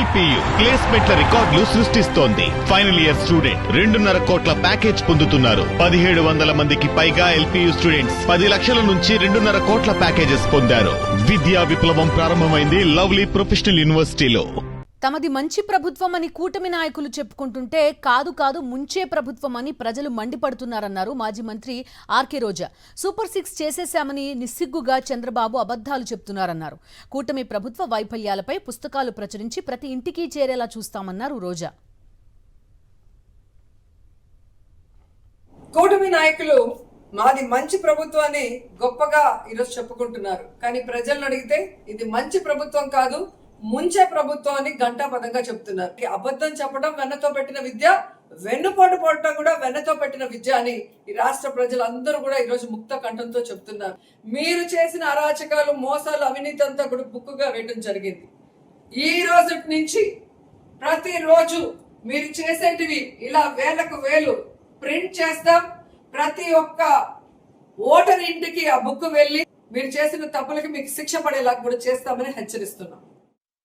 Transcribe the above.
LPU ప్లేస్మెంట్ల రికార్డులు సృష్టిస్తోంది. Final year student 2.5 కోట్ల ప్యాకేజ్ పొందుతున్నారు. 1700 మందికి పైగా ఎల్పియు స్టూడెంట్స్ 10 లక్షల నుంచి 2.5 కోట్ల ప్యాకేజెస్ పొందారు. విద్యా విప్లవం ప్రారంభమైంది లవ్లీ ప్రొఫెషనల్ యూనివర్సిటీలో. తమది మంచి ప్రభుత్వం అని కూటమి నాయకులు చెప్పుకుంటుంటే కాదు ముంచే ప్రభుత్వం అని ప్రజలు మండిపడుతున్నారన్నారు మాజీ మంత్రి ఆర్కే రోజా. సూపర్ 6 చేసేశామని నిస్సిగ్గుగా చంద్రబాబు అబద్ధాలు చెప్తున్నారన్నారు. కూటమి ప్రభుత్వ వైఫల్యాలపై పుస్తకాలు ప్రచురించి ప్రతి ఇంటికి చేరేలా చూస్తామన్నారు రోజా. కూటమి నాయకులు మాది మంచి ప్రభుత్వాన్ని గొప్పగా ఈరోజు చెప్పుకుంటున్నారు. కానీ ప్రజలను అడిగితే ఇది మంచి ప్రభుత్వం కాదు, ముంచే ప్రభుత్వాన్ని ఘంటాపథంగా చెప్తున్నారు. అబద్ధం చెప్పడం వెన్నతో పెట్టిన విద్య, వెన్నుపోటు పోవటం కూడా వెన్నతో పెట్టిన విద్య అని ఈ రాష్ట్ర ప్రజలందరూ కూడా ఈరోజు ముక్త కంఠంతో చెప్తున్నారు. మీరు చేసిన అరాచకాలు, మోసాలు, అవినీతి అంతా కూడా బుక్కుగా వేయడం జరిగింది. ఈ రోజు నుంచి ప్రతిరోజు మీరు చేసేటివి ఇలా వేలకు వేలు ప్రింట్ చేస్తాం. ప్రతి ఒక్క ఓటర్ ఇంటికి ఆ బుక్ వెళ్ళి మీరు చేసిన తప్పులకి మీకు శిక్ష పడేలా కూడా చేస్తామని హెచ్చరిస్తున్నాం.